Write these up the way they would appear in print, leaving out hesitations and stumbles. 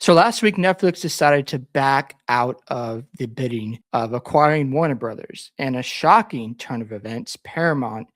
So last week, Netflix decided to back out of the bidding of acquiring Warner Brothers. And a shocking turn of events, Paramount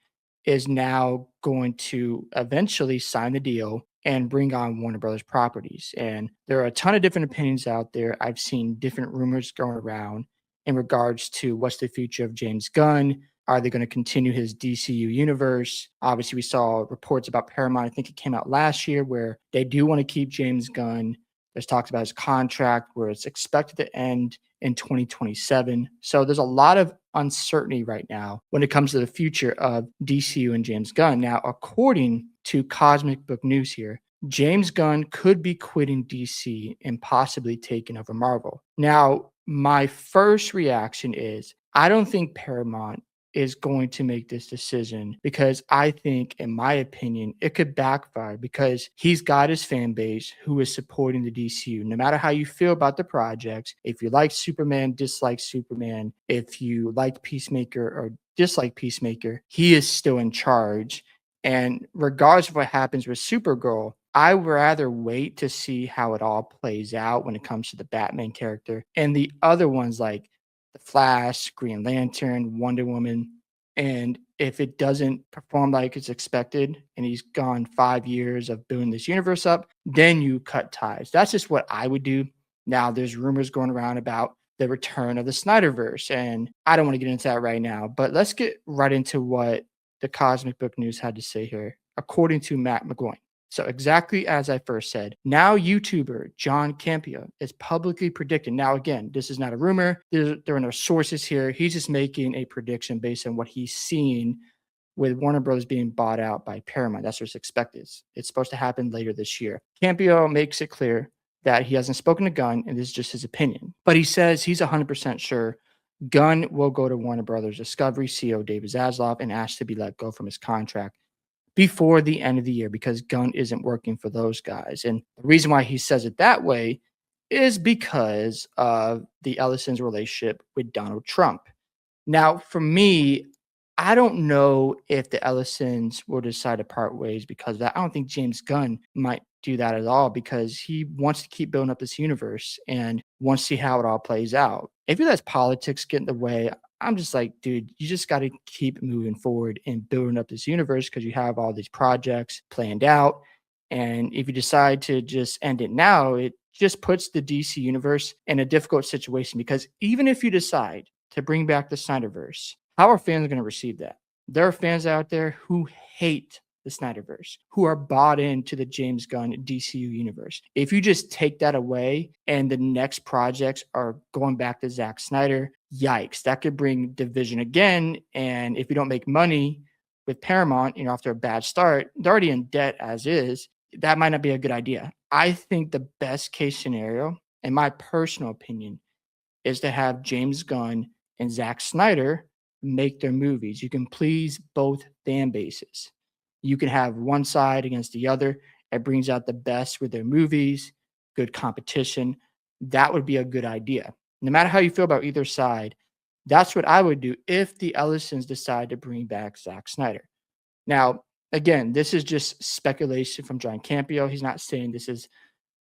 is now going to eventually sign the deal and bring on Warner Brothers properties. And there are a ton of different opinions out there. I've seen different rumors going around in regards to what's the future of James Gunn. Are they going to continue his DCU universe? Obviously, we saw reports about Paramount. I think it came out last year where they do want to keep James Gunn. There's talks about his contract where it's expected to end in 2027. So there's a lot of uncertainty right now when it comes to the future of DCU and James Gunn. Now, according to Cosmic Book News here, James Gunn could be quitting DC and possibly taking over Marvel. Now, my first reaction is I don't think Paramount is going to make this decision because I think, in my opinion, it could backfire because he's got his fan base who is supporting the DCU. No matter how you feel about the projects, if you like Superman, dislike Superman, if you like Peacemaker or dislike Peacemaker, he is still in charge. And regardless of what happens with Supergirl, I would rather wait to see how it all plays out when it comes to the Batman character and the other ones like the Flash, Green Lantern, Wonder Woman. And if it doesn't perform like it's expected and he's gone 5 years of building this universe up, then you cut ties. That's just what I would do. Now, there's rumors going around about the return of the Snyderverse, and I don't want to get into that right now, but let's get right into what the Cosmic Book News had to say here, according to Matt McGowan. So exactly as I first said, now YouTuber John Campea is publicly predicting. Now, again, this is not a rumor. There are no sources here. He's just making a prediction based on what he's seen with Warner Bros. Being bought out by Paramount. That's what's expected. It's supposed to happen later this year. Campea makes it clear that he hasn't spoken to Gunn, and this is just his opinion. But he says he's 100% sure Gunn will go to Warner Brothers Discovery CEO David Zaslav and ask to be let go from his contract before the end of the year because Gunn isn't working for those guys. And the reason why he says it that way is because of the Ellison's relationship with Donald Trump. Now, for me, I don't know if the Ellisons will decide to part ways because of that. I don't think James Gunn might do that at all because he wants to keep building up this universe and wants to see how it all plays out. If he lets politics get in the way, I'm just like, dude, you just got to keep moving forward and building up this universe because you have all these projects planned out. And if you decide to just end it now, it just puts the DC universe in a difficult situation because even if you decide to bring back the Snyderverse, how are fans going to receive that? There are fans out there who hate the Snyderverse, who are bought into the James Gunn DCU universe. If you just take that away and the next projects are going back to Zack Snyder, yikes, that could bring division again. And if you don't make money with Paramount, after a bad start, they're already in debt as is. That might not be a good idea. I think the best case scenario, in my personal opinion, is to have James Gunn and Zack Snyder make their movies. You can please both fan bases. You can have one side against the other. It brings out the best with their movies, good competition. That would be a good idea. No matter how you feel about either side, that's what I would do if the Ellisons decide to bring back Zack Snyder. Now, again, this is just speculation from John Campea. He's not saying this is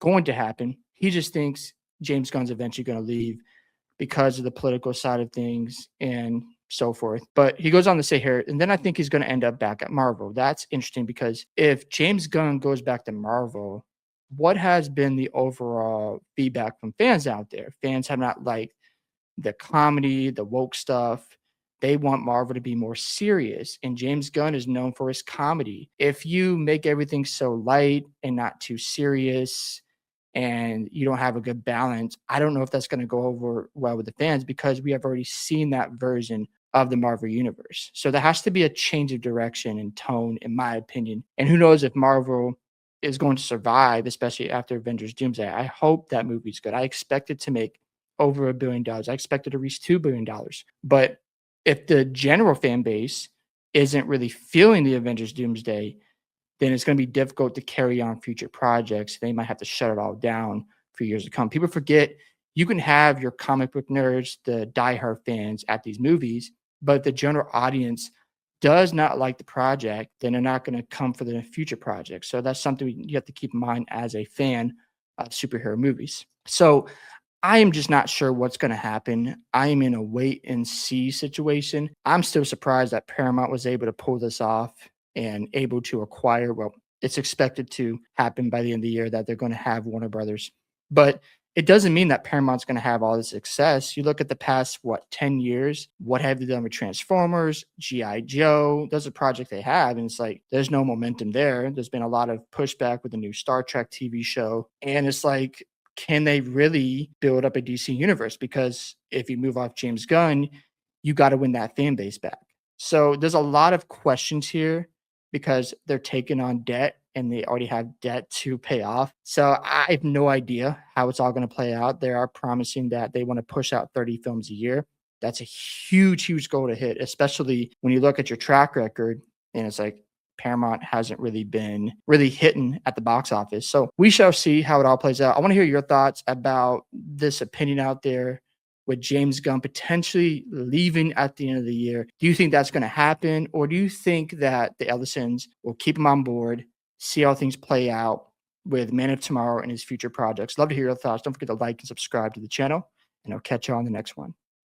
going to happen. He just thinks James Gunn's eventually going to leave because of the political side of things and so forth. But he goes on to say here, and then I think he's going to end up back at Marvel. That's interesting because if James Gunn goes back to Marvel, what has been the overall feedback from fans out there? Fans have not liked the comedy, the woke stuff. They want Marvel to be more serious, and James Gunn is known for his comedy. If you make everything so light and not too serious, and you don't have a good balance, I don't know if that's going to go over well with the fans because we have already seen that version of the Marvel universe. So there has to be a change of direction and tone, in my opinion. And who knows if Marvel is going to survive, especially after Avengers Doomsday. I hope that movie's good. I expect it to make over $1 billion. I expect it to reach $2 billion. But if the general fan base isn't really feeling the Avengers Doomsday, then it's going to be difficult to carry on future projects. They might have to shut it all down for years to come. People forget you can have your comic book nerds, the diehard fans at these movies, but the general audience does not like the project, then they're not going to come for the future projects. So that's something you have to keep in mind as a fan superhero movies. So I am just not sure what's going to happen. I am in a wait and see situation. I'm still surprised that Paramount was able to pull this off and able to acquire. Well, it's expected to happen by the end of the year that they're going to have Warner Brothers, but it doesn't mean that Paramount's going to have all the success. You look at the past, what, 10 years? What have they done with Transformers, G.I. Joe? Those are projects they have. And it's like, there's no momentum there. There's been a lot of pushback with the new Star Trek TV show. And it's like, can they really build up a DC universe? Because if you move off James Gunn, you got to win that fan base back. So there's a lot of questions here because they're taking on debt and they already have debt to pay off. So I have no idea how it's all going to play out. They are promising that they want to push out 30 films a year. That's a huge, huge goal to hit, especially when you look at your track record and it's like Paramount hasn't really been really hitting at the box office. So we shall see how it all plays out. I want to hear your thoughts about this opinion out there with James Gunn potentially leaving at the end of the year. Do you think that's going to happen? Or do you think that the Ellisons will keep him on board, see how things play out with Man of Tomorrow and his future projects? Love to hear your thoughts. Don't forget to like and subscribe to the channel, and I'll catch you on the next one.